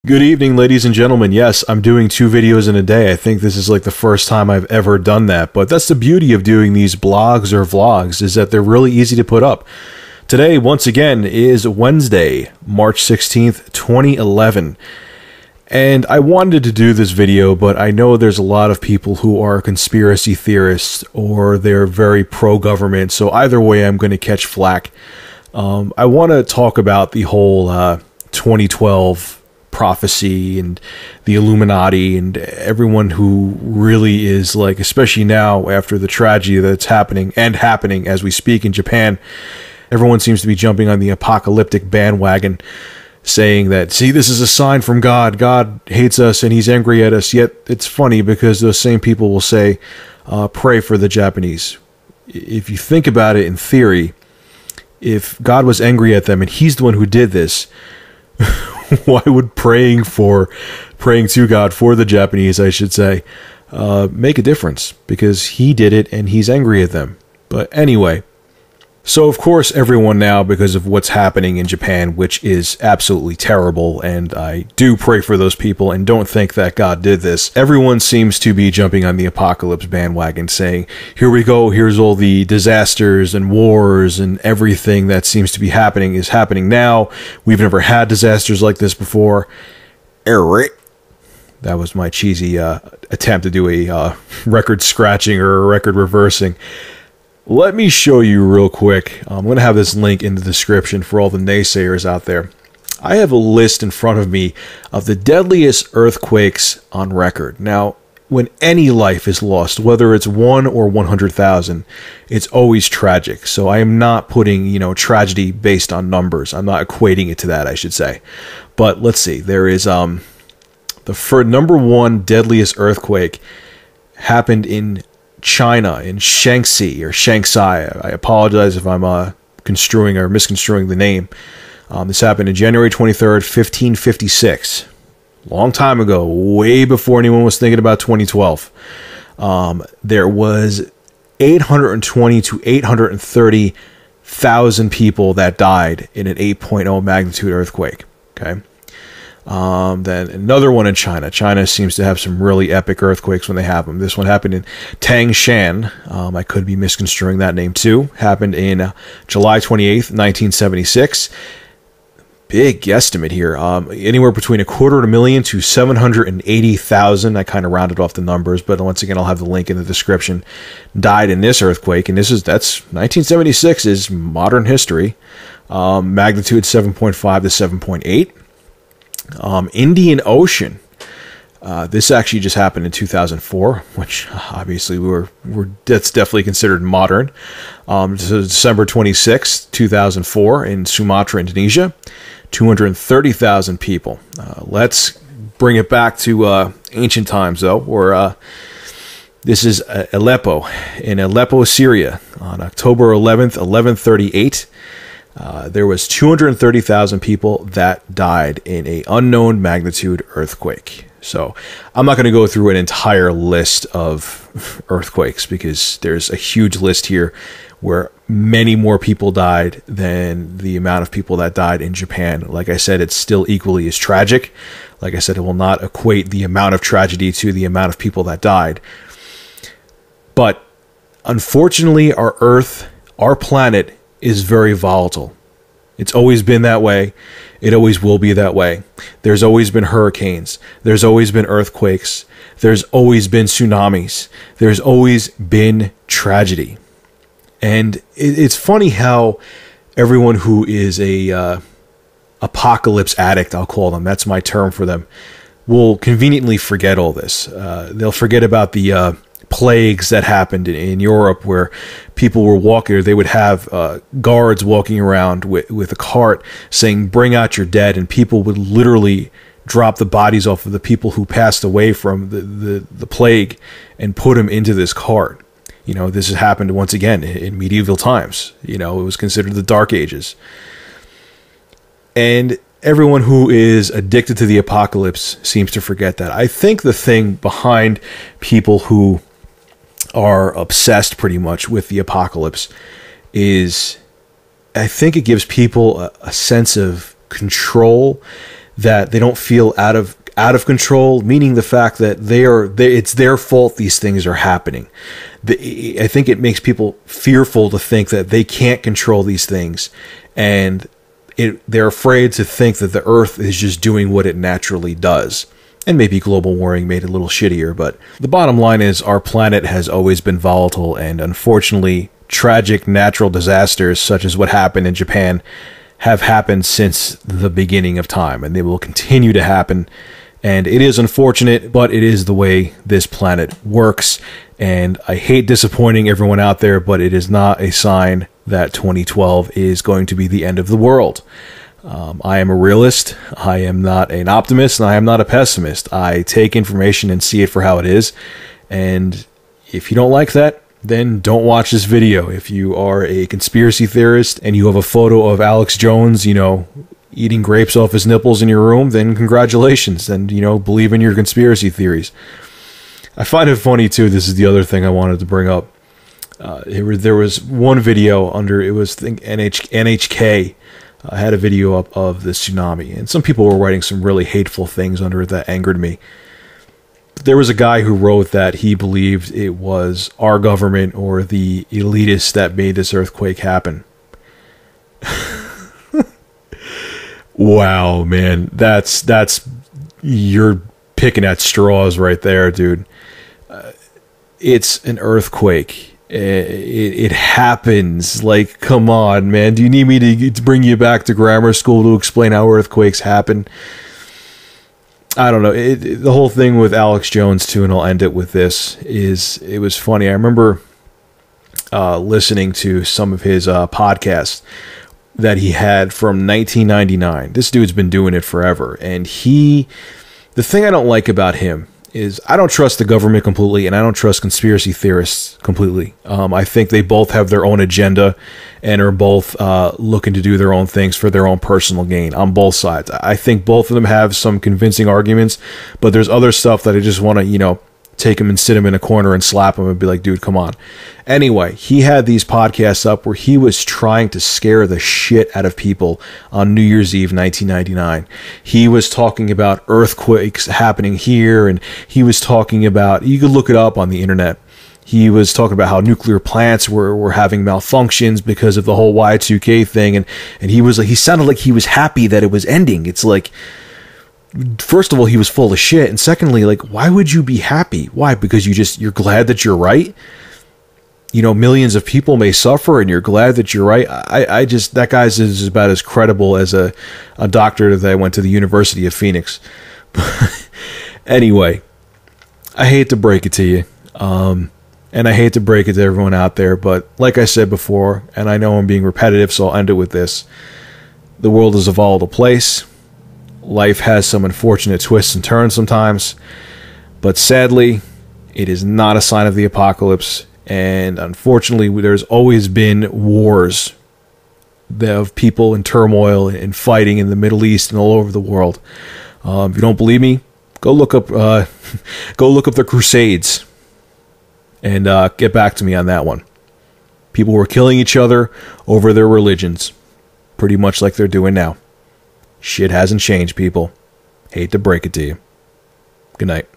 Good evening, ladies and gentlemen. Yes, I'm doing 2 videos in a day. I think this is like the first time I've ever done that, but that's the beauty of doing these blogs or vlogs, is that they're really easy to put up. Today, once again, is Wednesday, March 16th, 2011. And I wanted to do this video, but I know there's a lot of people who are conspiracy theorists or they're very pro-government, so either way I'm going to catch flack. I want to talk about the whole 2012 prophecy and the Illuminati and everyone who really is, like, especially now after the tragedy that's happening as we speak in Japan, everyone seems to be jumping on the apocalyptic bandwagon, saying that, see, this is a sign from God. God hates us and he's angry at us. Yet it's funny because those same people will say, pray for the Japanese. If you think about it in theory, if God was angry at them and he's the one who did this, why would praying to God for the Japanese, I should say, make a difference? Because he did it and he's angry at them. But anyway, so of course everyone now, because of what's happening in Japan, which is absolutely terrible, and I do pray for those people and don't think that God did this, everyone seems to be jumping on the apocalypse bandwagon, saying, here we go, here's all the disasters and wars and everything that seems to be happening is happening now. We've never had disasters like this before. Eric. That was my cheesy attempt to do a record scratching or a record reversing. Let me show you real quick. I'm going to have this link in the description for all the naysayers out there. I have a list in front of me of the deadliest earthquakes on record. Now, when any life is lost, whether it's 1 or 100,000, it's always tragic. So I am not putting, tragedy based on numbers. I'm not equating it to that, I should say. But let's see. There is the number 1 deadliest earthquake happened in China, in Shanxi or Shanxi. I apologize if I'm construing or misconstruing the name. This happened on January 23rd, 1556. Long time ago, way before anyone was thinking about 2012. There was 820 to 830,000 people that died in an 8.0 magnitude earthquake. Okay. Then another one in China. China seems to have some really epic earthquakes when they have them. This one happened in Tangshan. I could be misconstruing that name too. Happened in July 28th, 1976. Big guesstimate here. Anywhere between 250,000 to 780,000. I kind of rounded off the numbers, but once again, I'll have the link in the description. Died in this earthquake, and that's 1976 is modern history. Magnitude 7.5 to 7.8. Indian Ocean. This actually just happened in 2004, which obviously that's definitely considered modern. So December 26, 2004 in Sumatra, Indonesia, 230,000 people. Let's bring it back to ancient times, though, where this is Aleppo, in Aleppo, Syria, on October 11th, 1138. There was 230,000 people that died in an unknown magnitude earthquake. So I'm not going to go through an entire list of earthquakes because there's a huge list here where many more people died than the amount of people that died in Japan. Like I said, it's still equally as tragic. Like I said, it will not equate the amount of tragedy to the amount of people that died. But unfortunately, our Earth, our planet, is very volatile. It's always been that way. It always will be that way. There's always been hurricanes. There's always been earthquakes. There's always been tsunamis. There's always been tragedy. And it's funny how everyone who is a apocalypse addict, I'll call them, that's my term for them, will conveniently forget all this. They'll forget about the plagues that happened in Europe, where people were walking, or they would have guards walking around with a cart saying, bring out your dead, and people would literally drop the bodies off of the people who passed away from the plague and put them into this cart. This has happened once again in medieval times. It was considered the Dark Ages. And everyone who is addicted to the apocalypse seems to forget that. I think the thing behind people who are obsessed pretty much with the apocalypse is, I think it gives people a sense of control that they don't feel out of control, meaning the fact that it's their fault these things are happening. I think it makes people fearful to think that they can't control these things, and they're afraid to think that the Earth is just doing what it naturally does. And maybe global warming made it a little shittier, but the bottom line is our planet has always been volatile, and unfortunately, tragic natural disasters such as what happened in Japan have happened since the beginning of time, and they will continue to happen. And it is unfortunate, but it is the way this planet works. And I hate disappointing everyone out there, but it is not a sign that 2012 is going to be the end of the world. I am a realist. I am not an optimist, and I am not a pessimist. I take information and see it for how it is. And if you don't like that, then don't watch this video. If you are a conspiracy theorist and you have a photo of Alex Jones, eating grapes off his nipples in your room, then congratulations. And, believe in your conspiracy theories. I find it funny, too. This is the other thing I wanted to bring up. There was one video NHK had a video up of the tsunami. And some people were writing some really hateful things under it that angered me. There was a guy who wrote that he believed it was our government or the elitists that made this earthquake happen. Wow, man. That's you're picking at straws right there, dude. It's an earthquake. It happens. Like, come on, man. Do you need me to bring you back to grammar school to explain how earthquakes happen? I don't know. The whole thing with Alex Jones, too, and I'll end it with this, it was funny. I remember listening to some of his podcasts that he had from 1999. This dude's been doing it forever. And the thing I don't like about him is I don't trust the government completely, and I don't trust conspiracy theorists completely. I think they both have their own agenda and are both looking to do their own things for their own personal gain on both sides. I think both of them have some convincing arguments, but there's other stuff that I just want to, take him and sit him in a corner and slap him and be like, dude, come on. Anyway, he had these podcasts up where he was trying to scare the shit out of people on New Year's Eve 1999. He was talking about earthquakes happening here, and he was talking about, you could look it up on the internet. He was talking about how nuclear plants were having malfunctions because of the whole Y2K thing, and he sounded like he was happy that it was ending. It's like, first of all, he was full of shit, and secondly, like, why would you be happy? Why? Because you're glad that you're right? Millions of people may suffer, and you're glad that you're right. That guy's is about as credible as a doctor that went to the University of Phoenix. Anyway, I hate to break it to you, and I hate to break it to everyone out there, but like I said before, and I know I'm being repetitive, so I'll end it with this. The world is a volatile place. Life has some unfortunate twists and turns sometimes, but sadly, it is not a sign of the apocalypse. And unfortunately, there's always been wars of people in turmoil and fighting in the Middle East and all over the world. If you don't believe me, go look up the Crusades and get back to me on that one. People were killing each other over their religions, pretty much like they're doing now. Shit hasn't changed, people. Hate to break it to you. Good night.